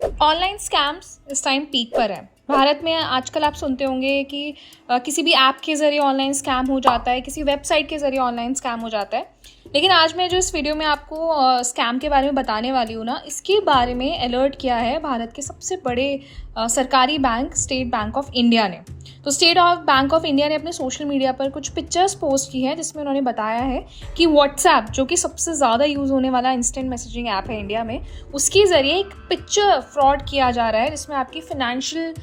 Online scams इस time peak पर है। भारत में आजकल आप सुनते होंगे कि किसी भी ऐप के ज़रिए ऑनलाइन स्कैम हो जाता है, किसी वेबसाइट के ज़रिए ऑनलाइन स्कैम हो जाता है। लेकिन आज मैं जो इस वीडियो में आपको स्कैम के बारे में बताने वाली हूँ ना, इसके बारे में अलर्ट किया है भारत के सबसे बड़े सरकारी bank state bank of India ने। तो स्टेट बैंक ऑफ इंडिया ने अपने सोशल मीडिया पर कुछ पिक्चर्स पोस्ट की हैं जिसमें उन्होंने बताया है कि व्हाट्सएप, जो कि सबसे ज़्यादा यूज़ होने वाला इंस्टेंट मैसेजिंग ऐप है इंडिया में, उसके ज़रिए एक पिक्चर फ्रॉड किया जा रहा है जिसमें आपकी फ़िनेंशियल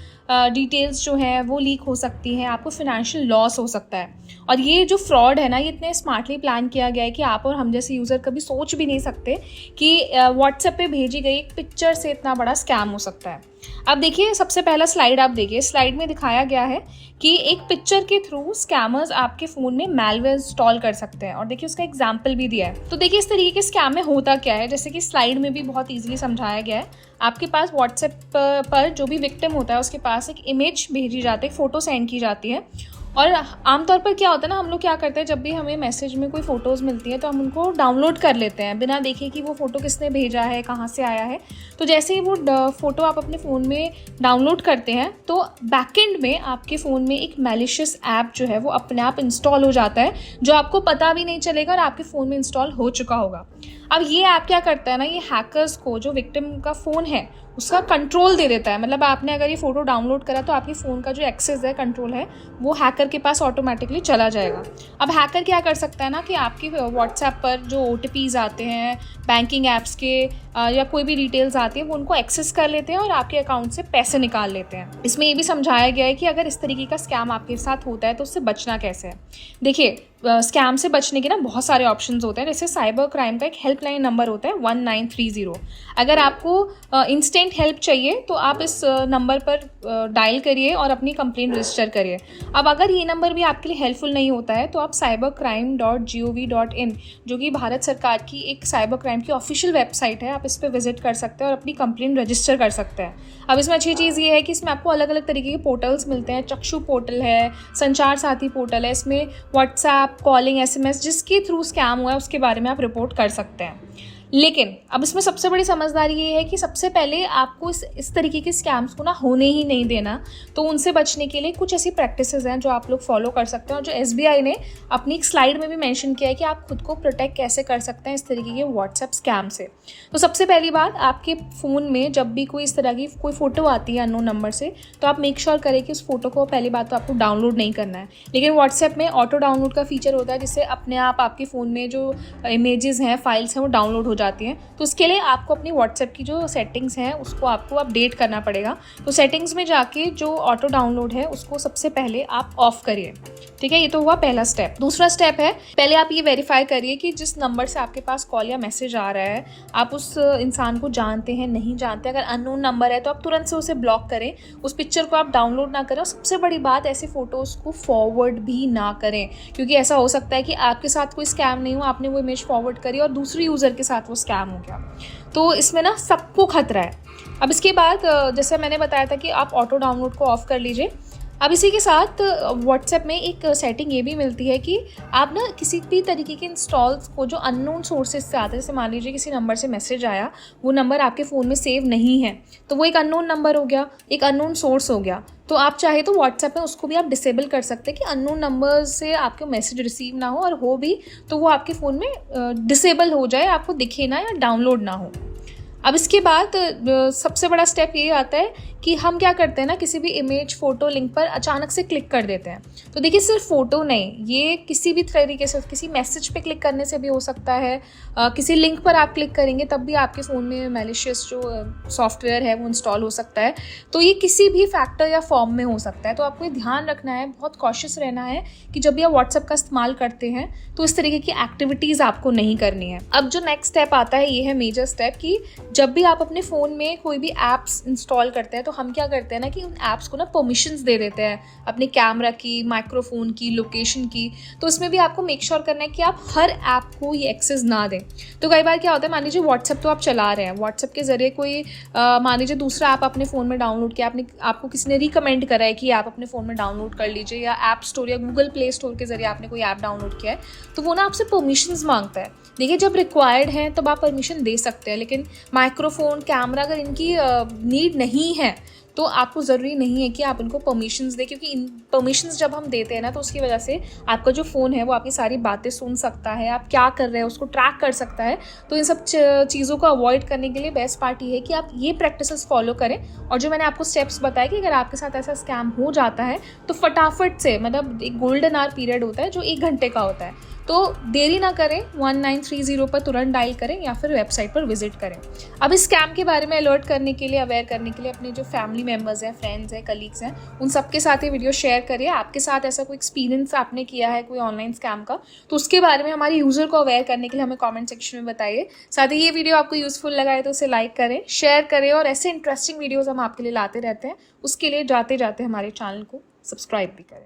डिटेल्स जो हैं वो लीक हो सकती हैं, आपको फ़िनेंशियल लॉस हो सकता है। और ये जो फ्रॉड है ना, ये इतने स्मार्टली प्लान किया गया है कि आप और हम जैसे यूज़र कभी सोच भी नहीं सकते कि व्हाट्सएप पे भेजी गई एक पिक्चर से इतना बड़ा स्कैम हो सकता है। अब देखिए, सबसे पहला स्लाइड आप देखिए। स्लाइड में दिखाया गया है कि एक पिक्चर के थ्रू स्कैमर्स आपके फ़ोन में मैलवेयर इंस्टॉल कर सकते हैं, और देखिए उसका एग्जाम्पल भी दिया है। तो देखिए इस तरीके के स्कैम में होता क्या है, जैसे कि स्लाइड में भी बहुत ईजिली समझाया गया है। आपके पास व्हाट्सएप पर जो भी विक्टिम होता है उसके पास एक इमेज भेजी जाती है, एक फ़ोटो सेंड की जाती है। और आमतौर पर क्या होता है ना, हम लोग क्या करते हैं, जब भी हमें मैसेज में कोई फ़ोटोज़ मिलती है तो हम उनको डाउनलोड कर लेते हैं बिना देखे कि वो फ़ोटो किसने भेजा है, कहाँ से आया है। तो जैसे ही वो फ़ोटो आप अपने फ़ोन में डाउनलोड करते हैं तो बैकएंड में आपके फ़ोन में एक मैलिशियस ऐप जो है वो अपने आप इंस्टॉल हो जाता है, जो आपको पता भी नहीं चलेगा और आपके फ़ोन में इंस्टॉल हो चुका होगा। अब ये ऐप क्या करता है ना, ये हैकर्स को, जो विक्टिम का फ़ोन है उसका कंट्रोल दे देता है। मतलब आपने अगर ये फ़ोटो डाउनलोड करा तो आपके फ़ोन का जो एक्सेस है, कंट्रोल है, वो हैकर के पास ऑटोमेटिकली चला जाएगा। अब हैकर क्या कर सकता है ना कि आपके व्हाट्सएप पर जो OTPs आते हैं बैंकिंग ऐप्स के या कोई भी डिटेल्स आती है, वो उनको एक्सेस कर लेते हैं और आपके अकाउंट से पैसे निकाल लेते हैं। इसमें ये भी समझाया गया है कि अगर इस तरीके का स्कैम आपके साथ होता है तो उससे बचना कैसे है। देखिए, स्कैम से बचने के ना बहुत सारे ऑप्शंस होते हैं। जैसे साइबर क्राइम का एक हेल्पलाइन नंबर होता है 1930। अगर आपको इंस्टेंट हेल्प चाहिए तो आप इस नंबर पर डायल करिए और अपनी कंप्लेंट रजिस्टर करिए। अब अगर ये नंबर भी आपके लिए हेल्पफुल नहीं होता है तो आप cybercrime.gov.in, जो कि भारत सरकार की एक साइबर क्राइम की ऑफिशियल वेबसाइट है, आप इस पर विजिट कर सकते हैं और अपनी कंप्लेंट रजिस्टर कर सकते हैं। अब इसमें अच्छी चीज़ ये है कि इसमें आपको अलग अलग तरीके के पोर्टल्स मिलते हैं। चक्षु पोर्टल है, संचार साथी पोर्टल है, इसमें व्हाट्सएप, कॉलिंग, SMS जिसके थ्रू स्कैम हुआ है उसके बारे में आप रिपोर्ट कर सकते हैं। लेकिन अब इसमें सबसे बड़ी समझदारी ये है कि सबसे पहले आपको इस तरीके के स्कैम्स को ना होने ही नहीं देना। तो उनसे बचने के लिए कुछ ऐसी प्रैक्टिसेस हैं जो आप लोग फॉलो कर सकते हैं, और जो SBI ने अपनी एक स्लाइड में भी मेंशन किया है कि आप खुद को प्रोटेक्ट कैसे कर सकते हैं इस तरीके के व्हाट्सएप स्कैम से। तो सबसे पहली बात, आपके फ़ोन में जब भी कोई इस तरह की कोई फ़ोटो आती है अननोन नंबर से, तो आप मेक श्योर करें कि उस फोटो को पहली बात तो आपको डाउनलोड नहीं करना है। लेकिन व्हाट्सएप में ऑटो डाउनलोड का फीचर होता है, जिससे अपने आप आपके फ़ोन में जो इमेजेस हैं, फाइल्स हैं, वो डाउनलोड हो जाती हैं। तो उसके लिए आपको अपनी व्हाट्सएप की जो सेटिंग्स हैं उसको आपको अपडेट करना पड़ेगा। तो सेटिंग्स में जाके जो ऑटो डाउनलोड है उसको सबसे पहले आप ऑफ करिए। ठीक है, ये तो हुआ पहला स्टेप। दूसरा स्टेप है, पहले आप ये वेरीफाई करिए कि जिस नंबर से आपके पास कॉल या मैसेज आ रहा है, आप उस इंसान को जानते हैं, नहीं जानते। अगर अननोन नंबर है तो आप तुरंत से उसे ब्लॉक करें, उस पिक्चर को आप डाउनलोड ना करें। और सबसे बड़ी बात, ऐसे फ़ोटोज़ को फॉरवर्ड भी ना करें, क्योंकि ऐसा हो सकता है कि आपके साथ कोई स्कैम नहीं हो, आपने वो इमेज फॉरवर्ड करी और दूसरे यूज़र के साथ वो स्कैम हो गया। तो इसमें ना सबको खतरा है। अब इसके बाद जैसे मैंने बताया था कि आप ऑटो डाउनलोड को ऑफ़ कर लीजिए। अब इसी के साथ व्हाट्सएप में एक सेटिंग ये भी मिलती है कि आप ना किसी भी तरीके के इंस्टॉल्स को जो अननोन सोर्सेज से आते हैं, जैसे मान लीजिए किसी नंबर से मैसेज आया, वो नंबर आपके फ़ोन में सेव नहीं है, तो वो एक अननोन नंबर हो गया, एक अननोन सोर्स हो गया। तो आप चाहे तो व्हाट्सएप में उसको भी आप डिसेबल कर सकते हैं कि अननोन नंबर से आपके मैसेज रिसीव ना हो, और हो भी तो वो आपके फ़ोन में डिसेबल हो जाए, आपको दिखे ना या डाउनलोड ना हो। अब इसके बाद सबसे बड़ा स्टेप ये आता है कि हम क्या करते हैं ना, किसी भी इमेज, फ़ोटो, लिंक पर अचानक से क्लिक कर देते हैं। तो देखिए, सिर्फ फ़ोटो नहीं, ये किसी भी तरीके से, किसी मैसेज पे क्लिक करने से भी हो सकता है, किसी लिंक पर आप क्लिक करेंगे तब भी आपके फ़ोन में मैलिशियस जो सॉफ्टवेयर है वो इंस्टॉल हो सकता है। तो ये किसी भी फैक्टर या फॉर्म में हो सकता है। तो आपको ये ध्यान रखना है, बहुत कॉशियस रहना है कि जब भी आप व्हाट्सएप का इस्तेमाल करते हैं तो इस तरीके की एक्टिविटीज़ आपको नहीं करनी है। अब जो नेक्स्ट स्टेप आता है, ये है मेजर स्टेप, कि जब भी आप अपने फ़ोन में कोई भी ऐप्स इंस्टॉल करते हैं तो हम क्या करते हैं ना कि उन ऐप्स को ना परमिशंस दे देते हैं, अपने कैमरा की, माइक्रोफोन की, लोकेशन की। तो इसमें भी आपको मेक श्योर करना है कि आप हर ऐप को ये एक्सेस ना दें। तो कई बार क्या होता है, मान लीजिए व्हाट्सएप तो आप चला रहे हैं, व्हाट्सएप के ज़रिए कोई मान लीजिए दूसरा ऐप अपने फ़ोन में डाउनलोड किया, आपको किसी ने रिकमेंड करा है कि आप अपने फ़ोन में डाउनलोड कर लीजिए, या ऐप स्टोर या गूगल प्ले स्टोर के ज़रिए आपने कोई ऐप डाउनलोड किया है, तो वो ना आपसे परमिशंस मांगता है। देखिए, जब रिक्वायर्ड है तब आप परमिशन दे सकते हैं, लेकिन माइक्रोफोन, कैमरा, अगर इनकी नीड नहीं है तो आपको ज़रूरी नहीं है कि आप इनको परमिशंस दें, क्योंकि इन परमिशंस जब हम देते हैं ना तो उसकी वजह से आपका जो फ़ोन है वो आपकी सारी बातें सुन सकता है, आप क्या कर रहे हैं उसको ट्रैक कर सकता है। तो इन सब चीज़ों को अवॉइड करने के लिए बेस्ट पार्ट ये है कि आप ये प्रैक्टिसेस फॉलो करें। और जो मैंने आपको स्टेप्स बताए कि अगर आपके साथ ऐसा स्कैम हो जाता है तो फटाफट से, मतलब एक गोल्डन आवर पीरियड होता है जो 1 घंटे का होता है, तो देरी ना करें, 1930 पर तुरंत डायल करें या फिर वेबसाइट पर विजिट करें। अब इस स्कैम के बारे में अलर्ट करने के लिए, अवेयर करने के लिए अपने जो फैमिली मेम्बर्स हैं, फ्रेंड्स हैं, कलीग्स हैं, उन सबके साथ ये वीडियो शेयर करिए। आपके साथ ऐसा कोई एक्सपीरियंस आपने किया है कोई ऑनलाइन स्कैम का, तो उसके बारे में हमारे यूज़र को अवेयर करने के लिए हमें कॉमेंट सेक्शन में बताइए। साथ ही ये वीडियो आपको यूज़फुल लगा है तो उसे लाइक करें, शेयर करें, और ऐसे इंटरेस्टिंग वीडियोज़ हम आपके लिए लाते रहते हैं। उसके लिए जाते जाते हमारे चैनल को सब्सक्राइब भी करें।